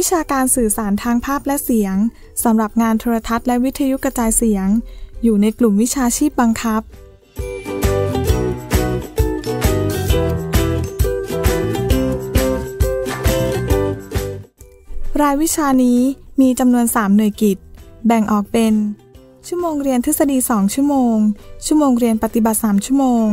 วิชาการสื่อสารทางภาพและเสียงสำหรับงานโทรทัศน์และวิทยุกระจายเสียงอยู่ในกลุ่มวิชาชีพบังคับรายวิชานี้มีจำนวน3หน่วยกิตแบ่งออกเป็นชั่วโมงเรียนทฤษฎี2ชั่วโมงชั่วโมงเรียนปฏิบัติ3ชั่วโมง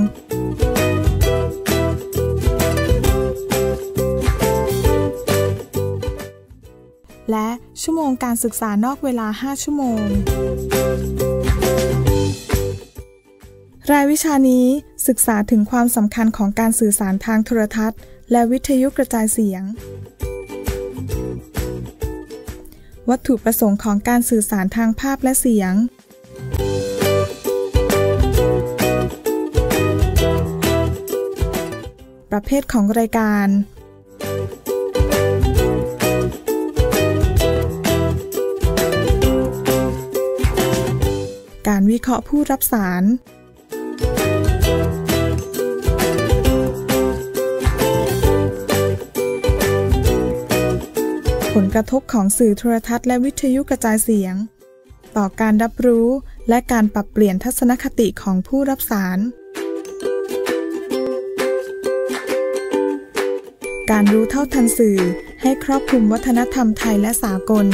และชั่วโมงการศึกษานอกเวลา5ชั่วโมงรายวิชานี้ศึกษาถึงความสำคัญของการสื่อสารทางโทรทัศน์และวิทยุกระจายเสียงวัตถุประสงค์ของการสื่อสารทางภาพและเสียงประเภทของรายการการวิเคราะห์ผู้รับสารผลกระทบของสื่อโทรทัศน์และวิทยุกระจายเสียงต่อการรับรู้และการปรับเปลี่ยนทัศนคติของผู้รับสารการรู้เท่าทันสื่อให้ครอบคลุมวัฒนธรรมไทยและสากล